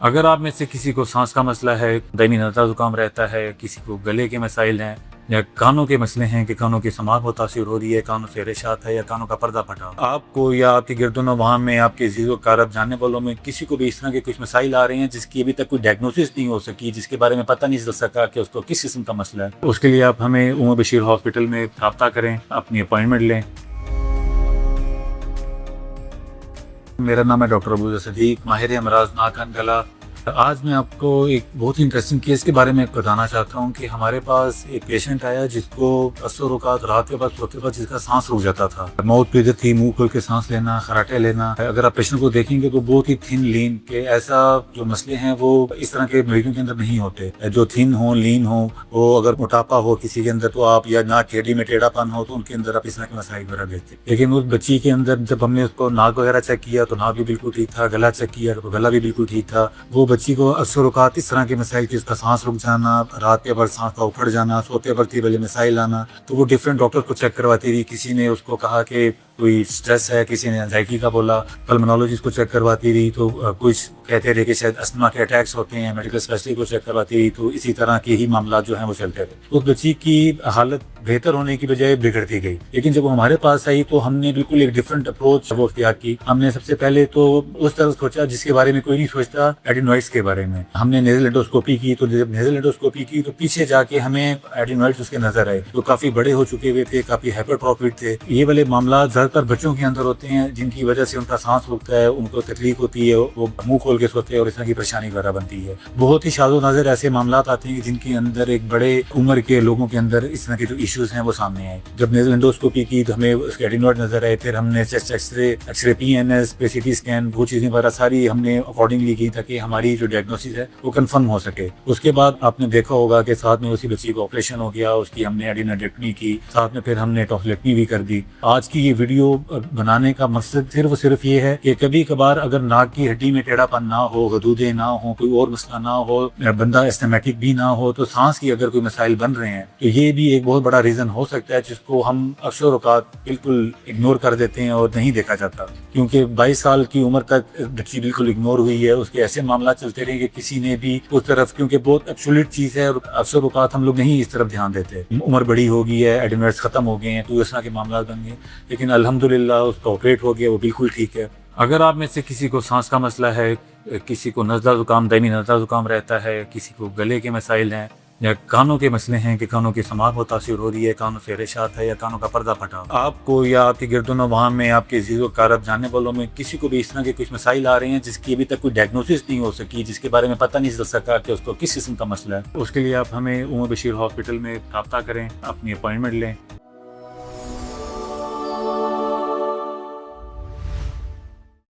अगर आप में से किसी को सांस का मसला है, दायमी नज़ला ज़ुकाम रहता है, किसी को गले के मसाइल हैं या कानों के मसले हैं कि कानों की समात मुतासिर हो रही है, कानों से रेशात है या कानों का पर्दा फटा, आपको या आपके गिरदोनवां में, आपके जीज़ो कारब जानने वालों में किसी को भी इस तरह के कुछ मसाइल आ रहे हैं जिसकी अभी तक कोई डायग्नोसिस नहीं हो सकी, जिसके बारे में पता नहीं चल सका कि उसको किस किस्म का मसला है, उसके लिए आप हमें उमर बशीर हॉस्पिटल में रब्ता करें, अपनी अपॉइंटमेंट लें। मेरा नाम है डॉक्टर अबू सदीक, माहिर अमराज नाक कान गला। आज मैं आपको एक बहुत ही इंटरेस्टिंग केस के बारे में बताना चाहता हूँ कि हमारे पास एक पेशेंट आया जिसको असर औकात रात के बाद सोते वक्त जिसका सांस रुक जाता था, माउथ ब्रीदर थी, मुंह खोल के सांस लेना, खराटे लेना। अगर आप पेशेंट को देखेंगे तो बहुत ही थिन लीन के ऐसा जो मसले हैं वो इस तरह के मरीजों के अंदर नहीं होते। जो थिन हो, लीन हो, वो अगर मोटापा हो किसी के अंदर तो आप, या नाक की हड्डी में टेढ़ापन हो तो उनके अंदर आप इस तरह के मसाइल वगैरह देखते। लेकिन उस बच्ची के अंदर जब हमने उसको नाक वगैरह चेक किया तो नाक भी बिल्कुल ठीक था, गला चेक किया तो गला भी बिल्कुल ठीक था। वो बच्ची को अक्सर औकात इस तरह के मसाइल की, उसका सांस रुक जाना, रात के वक्त सांस का उखड़ जाना, सोते वक्त ही वाले मसाइल आना, तो वो डिफरेंट डॉक्टर को चेक करवाती रही। किसी ने उसको कहा कि कोई स्ट्रेस है, किसी ने एंजाइटी का बोला, पल्मोनोलॉजिस्ट को चेक करवाती रही तो कुछ कहते रहे कि शायद अस्थमा के अटैक्स होते हैं, मेडिकल स्पेशलिस्ट को चेक करवाती रही तो इसी तरह के ही मामला जो हैं वो चलते रहे। उस बच्ची की हालत बेहतर होने की बजाय बिगड़ती गई। लेकिन जब वो हमारे पास आई तो हमने बिल्कुल एक डिफरेंट अप्रोच वो इख्तियार की। हमने सबसे पहले तो उस तरह सोचा जिसके बारे में कोई नहीं सोचता, एडिनोइड्स के बारे में। हमने नेजल एंडोस्कोपी की तो जब नेजल एंडोस्कोपी की तो पीछे जाके हमें एडिनोइड्स उसके नजर आए तो काफी बड़े हो चुके हुए थे, काफी हाइपरट्रोफिक थे। ये वाले मामला ज्यादातर बच्चों के अंदर होते हैं जिनकी वजह से उनका सांस रुकता है, उनको तकलीफ होती है, वो मुंह खोल के सोते हैं और इस तरह की परेशानी वगैरह बनती है। बहुत ही शादो नजर ऐसे मामला आते हैं जिनके अंदर एक बड़े उम्र के लोगों के अंदर इस तरह के जो इश्यूज हैं वो सामने आए। जब नेजल एंडोस्कोपी की तो हमें उसके एडिनोइड नजर आए, फिर हमने चेस्ट एक्सरे PNS पे CT स्कैन, वो चीजें वगैरह सारी हमने अकॉर्डिंगली की ताकि हमारी जो डायग्नोसिस है वो कंफर्म हो सके। उसके बाद आपने देखा होगा कि साथ में उसी बच्ची को ऑपरेशन हो गया, उसकी हमने एडिनोइडेक्टमी की, साथ में फिर हमने टॉन्सिलेक्टमी भी कर दी। आज की ये वीडियो बनाने का मकसद सिर्फ ये है कि कभी कभार अगर नाक की हड्डी में टेढ़ापन ना हो, गदूदे ना हो, कोई और मसला ना हो, बंदा एस्थमेटिक भी ना हो, तो सांस की अगर कोई मसाइल बन रहे हैं तो ये भी एक बहुत बड़ा रीजन हो सकता है जिसको हम अक्सर औकात बिल्कुल इग्नोर कर देते हैं और नहीं देखा जाता। क्योंकि 22 साल की उम्र तक बच्ची बिल्कुल इग्नोर हुई है, उसके ऐसे मामला चलते रहे कि किसी ने भी उस तरफ, क्योंकि बहुत एब्सोल्यूट चीज है और अक्सर औकात हम लोग नहीं इस तरफ ध्यान देते। उम्र बड़ी हो गई है, एडिनोइड्स खत्म हो गए हैं तो इस तरह के मामला बन गए, लेकिन अल्हम्दुलिल्लाह उसका ऑपरेट हो गया, वो बिल्कुल ठीक है। अगर आप में से किसी को सांस का मसला है, किसी को नज़ला ज़ुकाम, दायमी नज़ला ज़ुकाम रहता है, किसी को गले के मसाइल हैं या कानों के मसले हैं कि कानों की समात मुतासिर हो रही है, कानों से रेशात है या कानों का पर्दा फटा, आपको या आपके गिरदोनवां में, आपके जीज़ो कारब जानने वालों में किसी को भी इस तरह के कुछ मसाइल आ रहे हैं जिसकी अभी तक कोई डायग्नोसिस नहीं हो सकी, जिसके बारे में पता नहीं चल सका कि उसको किस किस्म का मसला है, उसके लिए आप हमें उमर बशीर हॉस्पिटल में रब्ता करें, अपनी अपॉइंटमेंट लें।